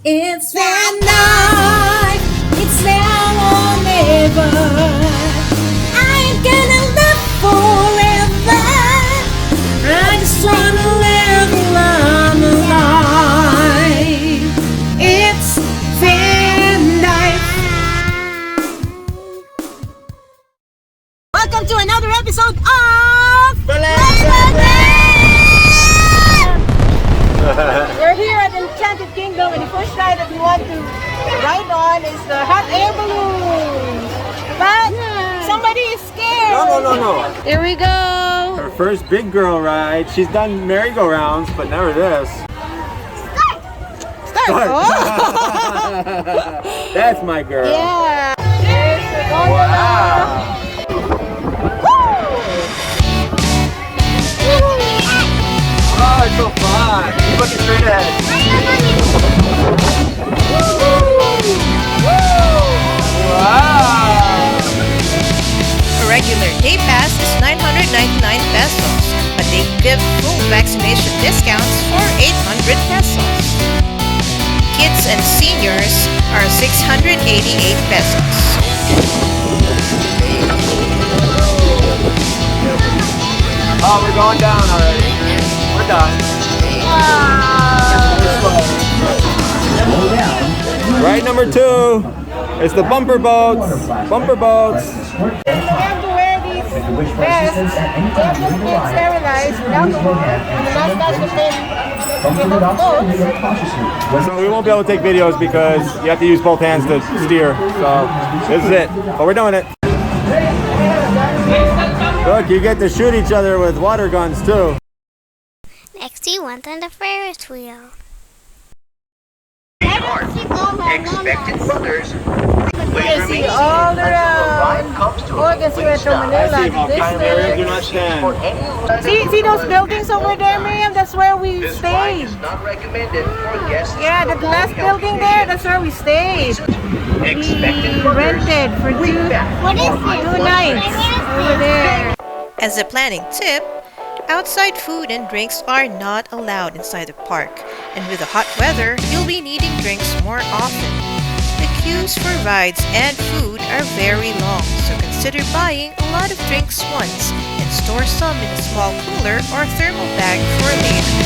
It's van life, it's now or never. I ain't gonna live forever. I just wanna live a life. It's van life. Welcome to another episode of FilAmstagram. We're here at Enchanted Kingdom, and the first ride that we want to ride on is the hot air balloon. But somebody is scared. No. Here we go. Her first big girl ride. She's done merry-go-rounds, but never this. Start. Oh. That's my girl. Yeah. Here's the gondola. Wow. Oh, it's so fun. Keep looking straight ahead. Wow. A regular day pass is 999 pesos. But they give full vaccination discounts for 800 pesos. Kids and seniors are 688 pesos. Oh, we're going down already. We're done. Ride number 2 is the bumper boats. Bumper boats. You have to wear these vests. They have to get sterilized without the water. And the last touch the boats. So we won't be able to take videos because you have to use both hands to steer. So this is it. But we're doing it. Look, you get to shoot each other with water guns too. Next he went on the Ferris wheel. Expected buggers. You can see all around. Oh, you can see Metro Manila. Do not stand. See those buildings over there, Miriam? That's where we stayed. Not recommended for guests. Yeah, the glass building there, that's where we stayed. We rented for two nights over there. As a planning tip, outside food and drinks are not allowed inside the park, and with the hot weather, you'll be needing drinks more often. The queues for rides and food are very long, so consider buying a lot of drinks once and store some in a small cooler or thermal bag for later.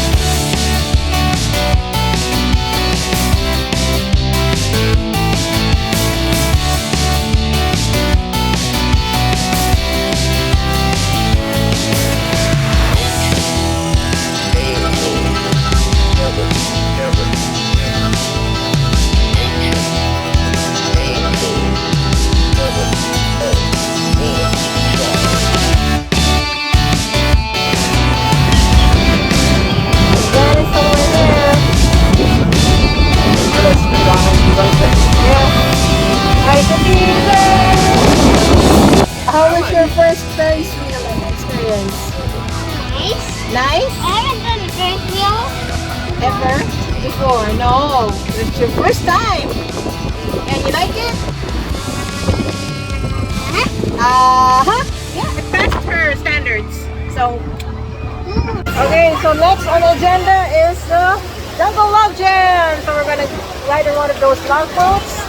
How was your first Ferris wheel experience? Nice? I haven't done a Ferris wheel. Ever? Before? No. It's your first time. And you like it? Yeah, it passed her standards. So, okay, so next on the agenda is the Jungle Log Jam. So we're gonna ride on one of those log boats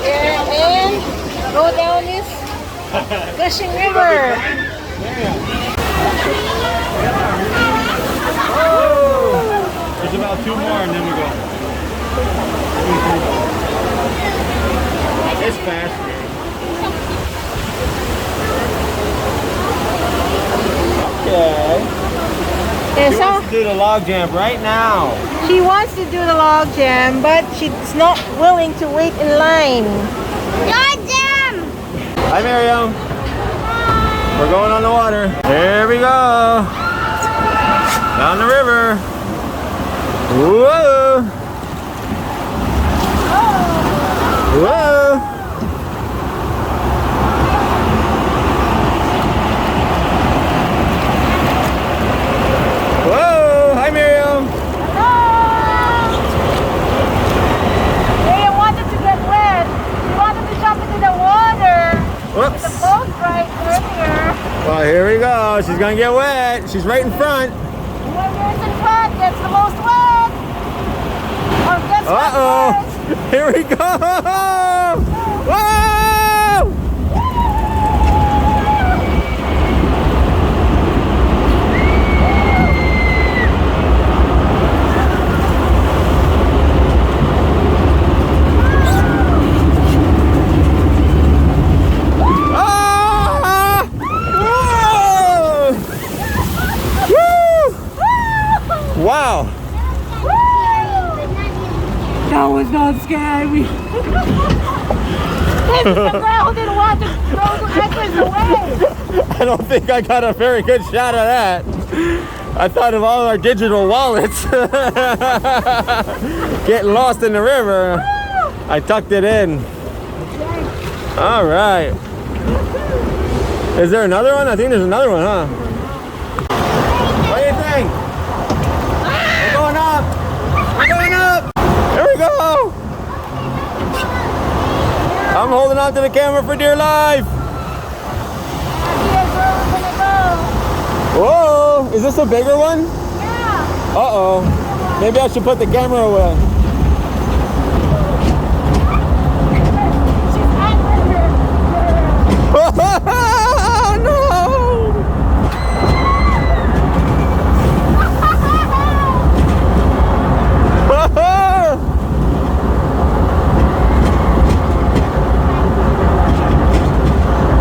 and go down this gushing river. There's about 2 more and then we go. It's fast. Okay. And She so wants to do the log jam right now. she wants to do the log jam, but she's not willing to wait in line. Lord Jam! Hi, Miriam. We're going on the water. Here we go. Down the river. Whoa. Whoa. Whoa. Hi, Miriam. Miriam wanted to get wet. She wanted to jump into the water. Whoops. The boat ride earlier. Well, here we go. She's gonna get wet. She's right in front. Whoever is in front gets the most wet. Or gets Uh-oh. Here we go. Whoa! Wow! That was not scary. This is the ground and water throws acres away. I don't think I got a very good shot of that. I thought of all our digital wallets getting lost in the river. I tucked it in. All right. Is there another one? I think there's another one, huh? What do you think? We're going up. We're going up. Here we go. I'm holding on to the camera for dear life. Whoa, is this a bigger one? Yeah. Uh-oh. Maybe I should put the camera away. Oh, no!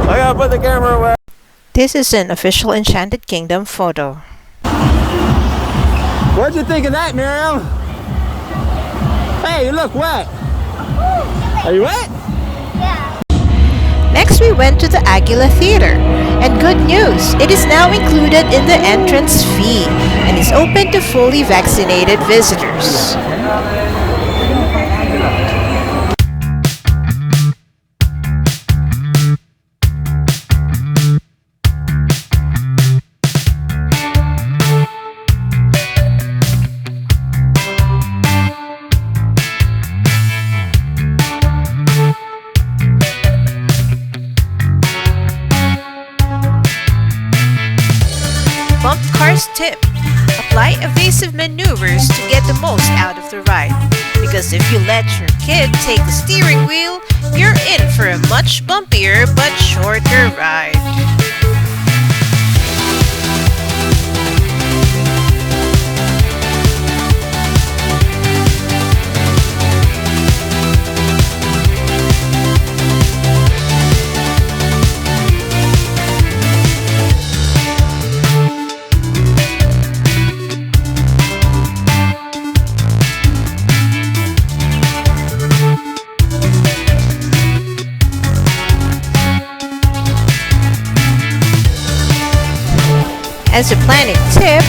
I gotta put the camera away. This is an official Enchanted Kingdom photo. What'd you think of that, Miriam? Hey, you look wet. Are you wet? Next, we went to the Aguila Theater. And good news, it is now included in the entrance fee and is open to fully vaccinated visitors. Tip: apply evasive maneuvers to get the most out of the ride. Because if you let your kid take the steering wheel, you're in for a much bumpier but shorter ride. As a planning tip,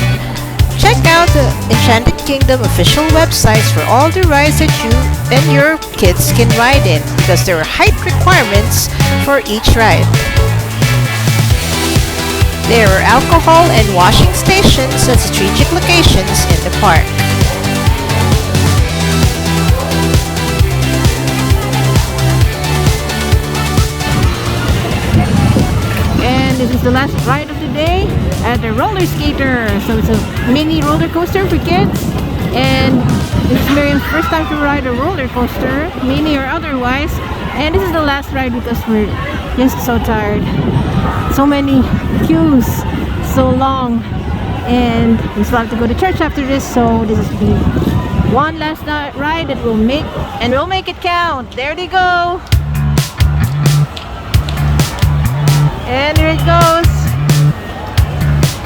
check out the Enchanted Kingdom official websites for all the rides that you and your kids can ride in, because there are height requirements for each ride. There are alcohol and washing stations at strategic locations in the park. And this is the last ride of the day at the roller skater. So it's a mini roller coaster for kids, and this is Miriam's first time to ride a roller coaster, mini or otherwise. And this is the last ride because we're just so tired. So many queues, so long, and we still have to go to church after this. So this is the one last ride that we'll make, and we'll make it count. There they go. And there it goes.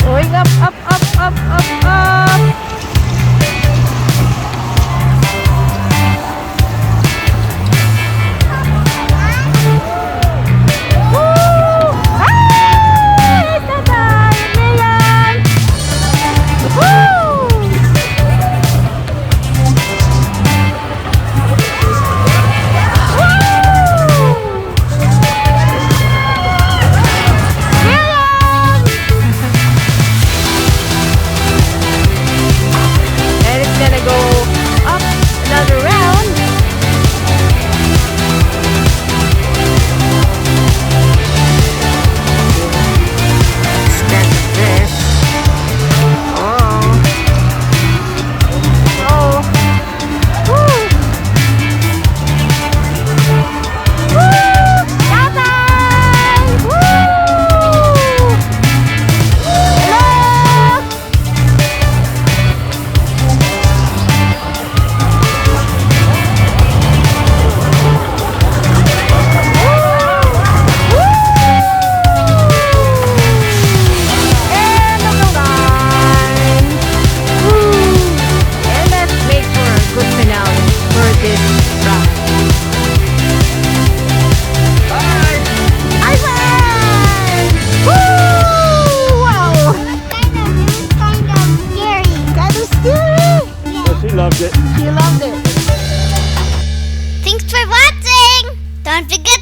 Going up, up, up, up, up, up. loved it. She loved it. Thanks for watching. Don't forget